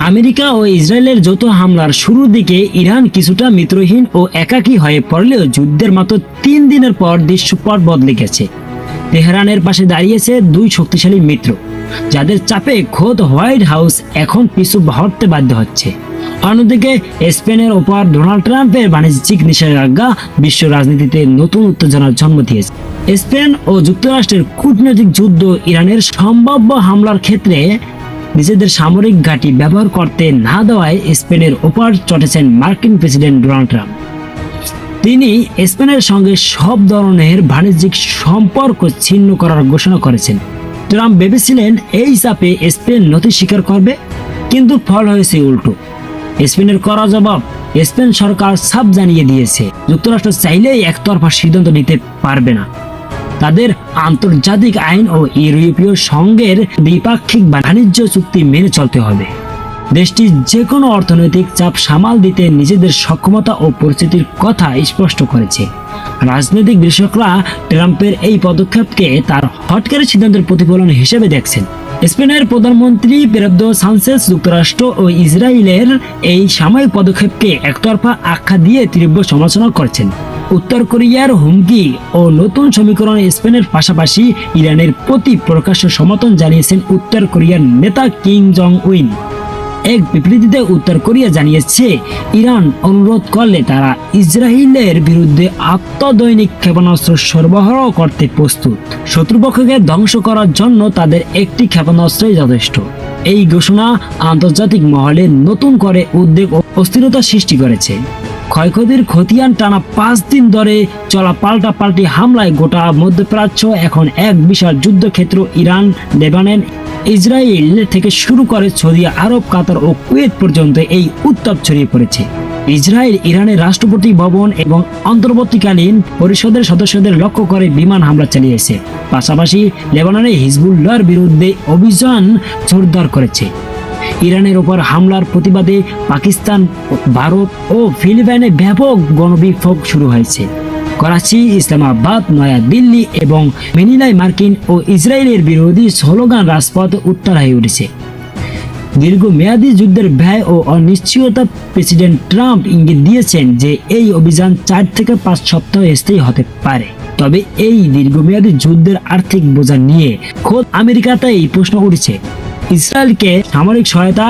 America ও ইসরায়েলের যৌথ হামলার শুরুর দিকে ইরান কিছুটা মিত্রহীন ও একাকী হয়ে পড়লেও যুদ্ধের মাত্র 3 দিনের পর দৃশ্যপট বদলে গেছে। তেহরানের পাশে দাঁড়িয়েছে দুই শক্তিশালী মিত্র, যাদের চাপে খোদ হোয়াইট হাউস এখন পিছু হটতে বাধ্য হচ্ছে। অন্যদিকে স্পেনের ওপর ডোনাল্ড ট্রাম্পের বাণিজ্যিক নিষেধাজ্ঞা বিশ্ব রাজনীতিতে নতুন উত্তেজনার জন্ম দিয়েছে। স্পেন ও যুক্তরাষ্ট্রের কূটনৈতিক যুদ্ধ ইরানের সম্ভাব্য হামলার ক্ষেত্রে নিজেদের সামরিক ঘাঁটি ব্যবহার করতে না দেওয়ায় স্পেনের ওপর চটেছেন মার্কিন প্রেসিডেন্ট ডোনাল্ড ট্রাম্প। তিনি স্পেনের সঙ্গে সব ধরনের বাণিজ্যিক সম্পর্ক ছিন্ন করার ঘোষণা করেছেন। ট্রাম্প ভেবেছিলেন এই চাপে স্পেন নথি স্বীকার করবে, কিন্তু ফল হয়েছে উল্টো। স্পেনের কড়া জবাব স্পেন সরকার সাফ জানিয়ে দিয়েছে, যুক্তরাষ্ট্র চাইলেই একতরফা সিদ্ধান্ত নিতে পারবে না। তাদের আন্তর্জাতিক আইন ও ইউরোপীয় সংঘের দ্বিপাক্ষিক বাণিজ্য চুক্তি মেনে চলতে হবে। দেশটি যে কোনো অর্থনৈতিক চাপ সামাল দিতে নিজেদের সক্ষমতা ও পরিস্থিতির কথা স্পষ্ট করেছে। রাজনৈতিক বিশ্লেষকরা ট্রাম্পের এই পদক্ষেপকে তার হটকারী সিদ্ধান্তের প্রতিফলন হিসেবে দেখছেন। স্পেনের প্রধানমন্ত্রী পেদ্রো সানচেজ যুক্তরাষ্ট্র ও ইসরায়েলের এই সাময়িক পদক্ষেপকে একতরফা আখ্যা দিয়ে তীব্র সমালোচনা করেছেন। উত্তর কোরিয়ার হুমকি ও নতুন সমীকরণ স্পেনের পাশাপাশি ইরানের প্রতি প্রকাশ্য সমর্থন জানিয়েছেন উত্তর কোরিয়ার নেতা কিম জং উন। এক বিবৃতিতে উত্তর কোরিয়া জানিয়েছে, ইরান অনুরোধ করলে তারা ইসরায়েলের বিরুদ্ধে আত্মদৈনিক ক্ষেপণাস্ত্র সরবরাহ করতে প্রস্তুত। শত্রুপক্ষকে ধ্বংস করার জন্য তাদের একটি ক্ষেপণাস্ত্রই যথেষ্ট। এই ঘোষণা আন্তর্জাতিক মহলে নতুন করে উদ্বেগ ও অস্থিরতা সৃষ্টি করেছে। ক্ষয়ক্ষতির খতিয়ান টানা 5 দিন ধরে চলা পাল্টাপাল্টি হামলায় গোটা মধ্যপ্রাচ্য এখন এক বিশাল যুদ্ধক্ষেত্র। ইরান, লেবানন, ইসরায়েল থেকে শুরু করে সৌদি আরব, কাতার ও কুয়েত পর্যন্ত এই উত্তাপ ছড়িয়ে পড়েছে। ইসরায়েল ইরানের রাষ্ট্রপতি ভবন এবং অন্তর্বর্তীকালীন পরিষদের সদস্যদের লক্ষ্য করে বিমান হামলা চালিয়েছে। পাশাপাশি লেবাননে হিজবুল্লাহর বিরুদ্ধে অভিযান জোরদার করেছে। ইরানের ওপর হামলার প্রতিবাদে পাকিস্তান, ভারত ও ফিলিপাইনে ব্যাপক গণবিক্ষোভ শুরু হয়েছে। করাচি, ইসলামাবাদ, নয়াদিল্লি এবং ম্যানিলায় মার্কিন ও ইসরায়েলের বিরোধী স্লোগান রাজপথে উত্তাল হয়ে উঠেছে। দীর্ঘমেয়াদী যুদ্ধের ব্যয় ও অনিশ্চয়তা প্রেসিডেন্ট ট্রাম্প ইঙ্গিত দিয়েছেন যে এই অভিযান 4 থেকে 5 সপ্তাহ স্থায়ী হতে পারে। তবে এই দীর্ঘমেয়াদী যুদ্ধের আর্থিক বোঝা নিয়ে খোদ আমেরিকাতেই প্রশ্ন উঠেছে। ইসরায়েলকে সামরিক সহায়তা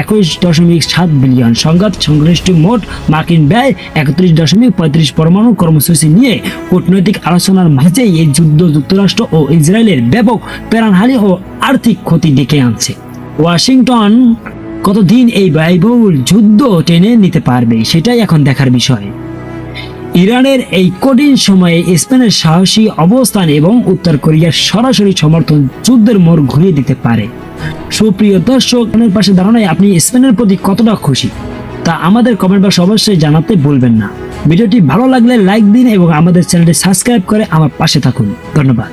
21.7 বিলিয়ন, সংঘাত সংশ্লিষ্ট মোট মার্কিন ব্যয় 31.35 পরমাণু কর্মসূচি নিয়ে কূটনৈতিক আলোচনার মাঝেই এই যুদ্ধ যুক্তরাষ্ট্র ও ইসরায়েলের ব্যাপক প্রাণহানি ও আর্থিক ক্ষতি ডেকে আনছে। ওয়াশিংটন কতদিন এই ব্যয়বহুল যুদ্ধ টেনে নিতে পারবে, সেটাই এখন দেখার বিষয়। ইরানের এই কঠিন সময়ে স্পেনের সাহসী অবস্থান এবং উত্তর কোরিয়ার সরাসরি সমর্থন যুদ্ধের মোড় ঘুরিয়ে দিতে পারে। সুপ্রিয় দর্শক, আপনার পাশে দাঁড়ানোয় আপনি স্পেনের প্রতি কতটা খুশি তা আমাদের কমেন্ট বক্সে অবশ্যই জানাতে ভুলবেন না। ভিডিওটি ভালো লাগলে লাইক দিন এবং আমাদের চ্যানেলটি সাবস্ক্রাইব করে আমার পাশে থাকুন। ধন্যবাদ।